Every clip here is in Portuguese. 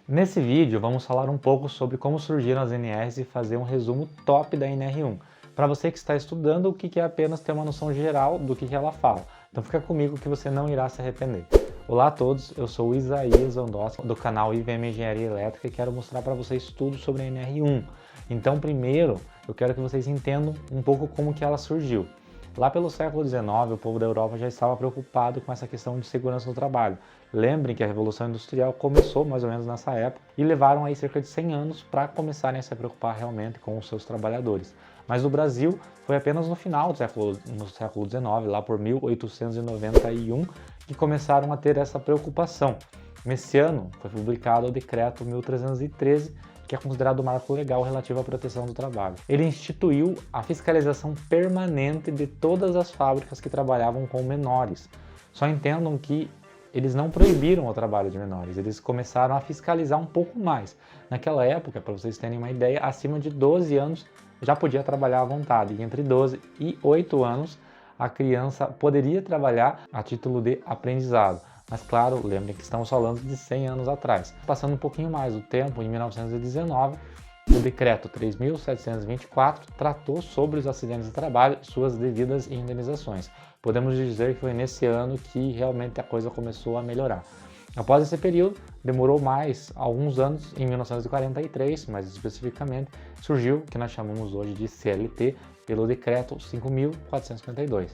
Nesse vídeo vamos falar um pouco sobre como surgiram as NRs e fazer um resumo top da NR1, para você que está estudando o que é apenas ter uma noção geral do que ela fala. Então fica comigo que você não irá se arrepender. Olá a todos, eu sou o Isaías Ondossi do canal IVM Engenharia Elétrica e quero mostrar para vocês tudo sobre a NR1. Então primeiro eu quero que vocês entendam um pouco como que ela surgiu. Lá pelo século XIX, o povo da Europa já estava preocupado com essa questão de segurança no trabalho. Lembrem que a Revolução Industrial começou mais ou menos nessa época e levaram aí cerca de 100 anos para começarem a se preocupar realmente com os seus trabalhadores. Mas no Brasil foi apenas no final do século XIX, lá por 1891, que começaram a ter essa preocupação. Nesse ano foi publicado o Decreto 1313, que é considerado o marco legal relativo à proteção do trabalho. Ele instituiu a fiscalização permanente de todas as fábricas que trabalhavam com menores. Só entendam que eles não proibiram o trabalho de menores, eles começaram a fiscalizar um pouco mais. Naquela época, para vocês terem uma ideia, acima de 12 anos já podia trabalhar à vontade, e entre 12 e 8 anos a criança poderia trabalhar a título de aprendizado. Mas claro, lembrem que estamos falando de 100 anos atrás. Passando um pouquinho mais do tempo, em 1919, o Decreto 3.724 tratou sobre os acidentes de trabalho e suas devidas indenizações. Podemos dizer que foi nesse ano que realmente a coisa começou a melhorar. Após esse período, demorou mais alguns anos, em 1943, mais especificamente, surgiu o que nós chamamos hoje de CLT, pelo Decreto 5.452.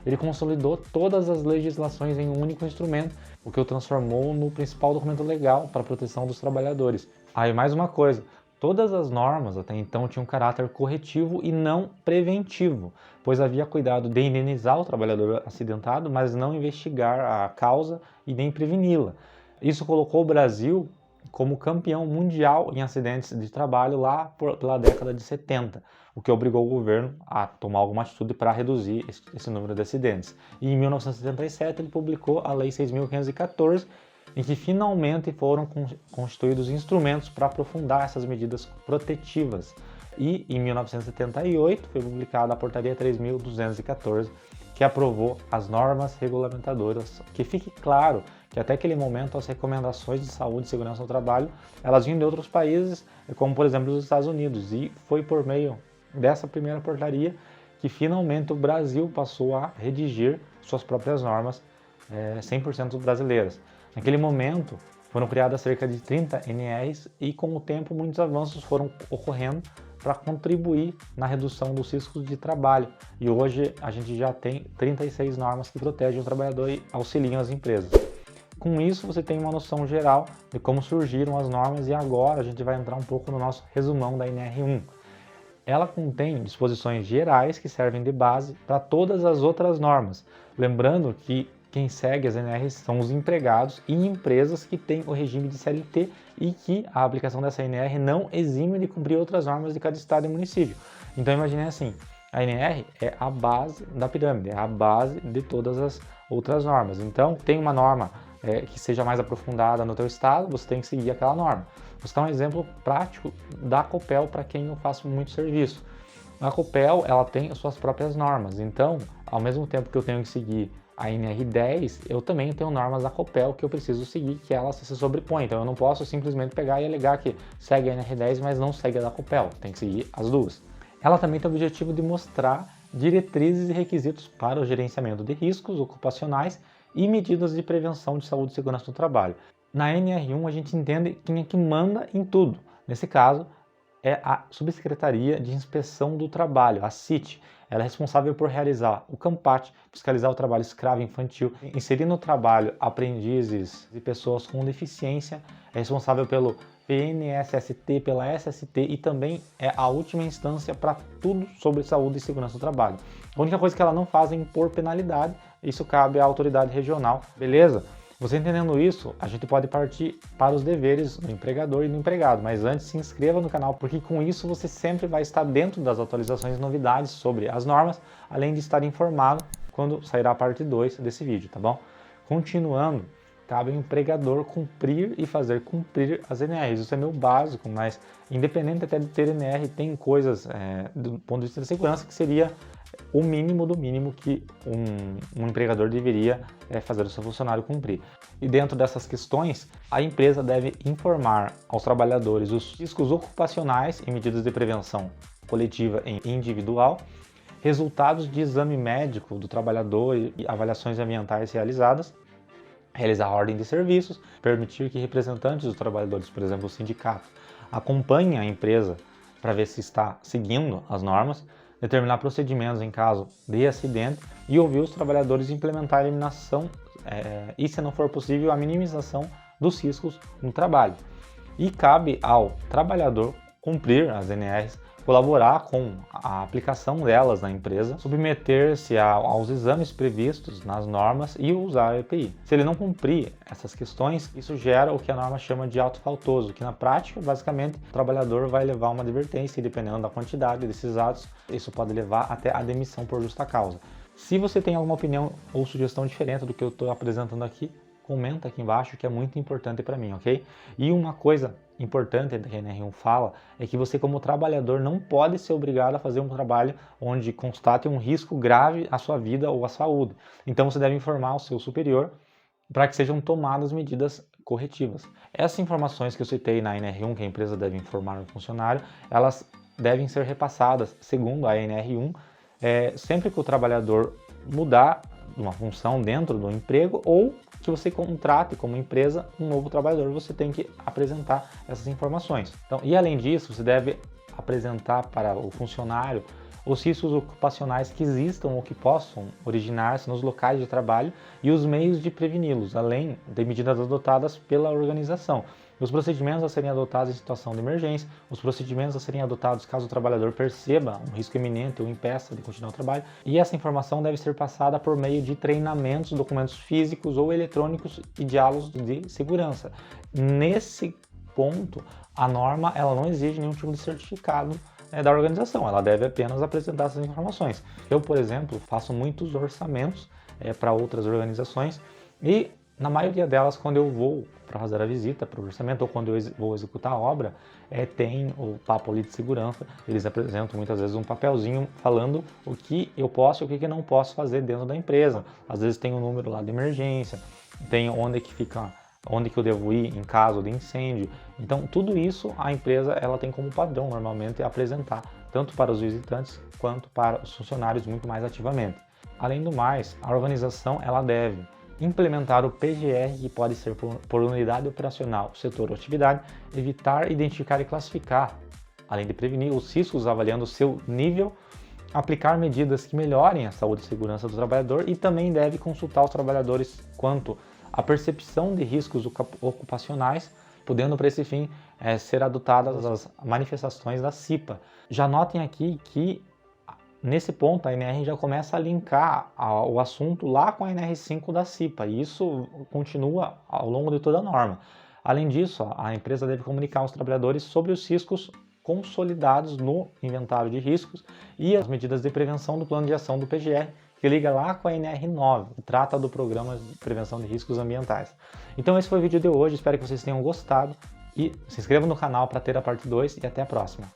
Ele consolidou todas as legislações em um único instrumento, o que o transformou no principal documento legal para a proteção dos trabalhadores. E mais uma coisa, todas as normas até então tinham caráter corretivo e não preventivo, pois havia cuidado de indenizar o trabalhador acidentado, mas não investigar a causa e nem preveni-la. Isso colocou o Brasil como campeão mundial em acidentes de trabalho lá pela década de 70, o que obrigou o governo a tomar alguma atitude para reduzir esse número de acidentes. E em 1977 ele publicou a Lei 6.514, em que finalmente foram constituídos instrumentos para aprofundar essas medidas protetivas. E em 1978 foi publicada a Portaria 3.214, que aprovou as normas regulamentadoras. Que fique claro que até aquele momento as recomendações de saúde e segurança no trabalho, elas vinham de outros países, como por exemplo os Estados Unidos, e foi por meio dessa primeira portaria que finalmente o Brasil passou a redigir suas próprias normas 100% brasileiras. Naquele momento foram criadas cerca de 30 NRs e com o tempo muitos avanços foram ocorrendo para contribuir na redução dos riscos de trabalho. E hoje a gente já tem 36 normas que protegem o trabalhador e auxiliam as empresas. Com isso você tem uma noção geral de como surgiram as normas e agora a gente vai entrar um pouco no nosso resumão da NR1. Ela contém disposições gerais que servem de base para todas as outras normas. Lembrando que quem segue as NRs são os empregados e empresas que têm o regime de CLT e que a aplicação dessa NR não exime de cumprir outras normas de cada estado e município. Então imagine assim, a NR é a base da pirâmide, é a base de todas as outras normas. Então tem uma norma que seja mais aprofundada no teu estado, você tem que seguir aquela norma. Vou citar um exemplo prático da Copel para quem eu faço muito serviço. A Copel ela tem as suas próprias normas, então ao mesmo tempo que eu tenho que seguir a NR10, eu também tenho normas da Copel que eu preciso seguir, que elas se sobrepõem. Então eu não posso simplesmente pegar e alegar que segue a NR10, mas não segue a da Copel. Tem que seguir as duas. Ela também tem o objetivo de mostrar diretrizes e requisitos para o gerenciamento de riscos ocupacionais e medidas de prevenção de saúde e segurança no trabalho. Na NR1 a gente entende quem é que manda em tudo. Nesse caso, é a Subsecretaria de Inspeção do Trabalho, a CIT. Ela é responsável por realizar o CAMPAT, fiscalizar o trabalho escravo infantil, inserir no trabalho aprendizes e pessoas com deficiência, é responsável pelo PNSST, pela SST e também é a última instância para tudo sobre saúde e segurança do trabalho. A única coisa que ela não faz é impor penalidade, isso cabe à autoridade regional, beleza? Você entendendo isso, a gente pode partir para os deveres do empregador e do empregado, mas antes se inscreva no canal, porque com isso você sempre vai estar dentro das atualizações e novidades sobre as normas, além de estar informado quando sairá a parte 2 desse vídeo, tá bom? Continuando, cabe ao empregador cumprir e fazer cumprir as NRs, isso é meu básico, mas independente até de ter NR, tem coisas do ponto de vista de segurança que seria o mínimo do mínimo que um empregador deveria fazer o seu funcionário cumprir. E dentro dessas questões, a empresa deve informar aos trabalhadores os riscos ocupacionais e medidas de prevenção coletiva e individual, resultados de exame médico do trabalhador e avaliações ambientais realizadas, realizar a ordem de serviços, permitir que representantes dos trabalhadores, por exemplo, o sindicato, acompanhem a empresa para ver se está seguindo as normas, determinar procedimentos em caso de acidente e ouvir os trabalhadores implementar a eliminação e, se não for possível, a minimização dos riscos no trabalho. E cabe ao trabalhador cumprir as NRs, colaborar com a aplicação delas na empresa, submeter-se aos exames previstos nas normas e usar a EPI. Se ele não cumprir essas questões, isso gera o que a norma chama de ato faltoso, que na prática, basicamente, o trabalhador vai levar uma advertência e, dependendo da quantidade desses atos, isso pode levar até a demissão por justa causa. Se você tem alguma opinião ou sugestão diferente do que eu estou apresentando aqui, comenta aqui embaixo, que é muito importante para mim, ok? E uma coisa importante que a NR1 fala é que você, como trabalhador, não pode ser obrigado a fazer um trabalho onde constate um risco grave à sua vida ou à saúde. Então você deve informar o seu superior para que sejam tomadas medidas corretivas. Essas informações que eu citei na NR1, que a empresa deve informar o funcionário, elas devem ser repassadas segundo a NR1, sempre que o trabalhador mudar uma função dentro do emprego ou que você contrate como empresa um novo trabalhador, você tem que apresentar essas informações. Então, e além disso, você deve apresentar para o funcionário os riscos ocupacionais que existam ou que possam originar-se nos locais de trabalho e os meios de preveni-los, além de medidas adotadas pela organização. Os procedimentos a serem adotados em situação de emergência, os procedimentos a serem adotados caso o trabalhador perceba um risco iminente ou impeça de continuar o trabalho, e essa informação deve ser passada por meio de treinamentos, documentos físicos ou eletrônicos e diálogos de segurança. Nesse ponto, a norma ela não exige nenhum tipo de certificado da organização, ela deve apenas apresentar essas informações. Eu, por exemplo, faço muitos orçamentos para outras organizações e na maioria delas, quando eu vou para fazer a visita para o orçamento ou quando eu vou executar a obra, tem o papo ali de segurança, eles apresentam muitas vezes um papelzinho falando o que eu posso e o que não posso fazer dentro da empresa. Às vezes tem um número lá de emergência, tem onde que eu devo ir em caso de incêndio. Então, tudo isso a empresa ela tem como padrão, normalmente, apresentar, tanto para os visitantes quanto para os funcionários muito mais ativamente. Além do mais, a organização ela deve implementar o PGR, que pode ser por unidade operacional, setor ou atividade, evitar, identificar e classificar, além de prevenir os riscos avaliando o seu nível, aplicar medidas que melhorem a saúde e segurança do trabalhador e também deve consultar os trabalhadores quanto à percepção de riscos ocupacionais, podendo para esse fim ser adotadas as manifestações da CIPA. Já notem aqui que nesse ponto a NR já começa a linkar o assunto lá com a NR5 da CIPA e isso continua ao longo de toda a norma. Além disso, a empresa deve comunicar aos trabalhadores sobre os riscos consolidados no inventário de riscos e as medidas de prevenção do plano de ação do PGR, que liga lá com a NR9, que trata do programa de prevenção de riscos ambientais. Então esse foi o vídeo de hoje, espero que vocês tenham gostado e se inscrevam no canal para ter a parte 2 e até a próxima.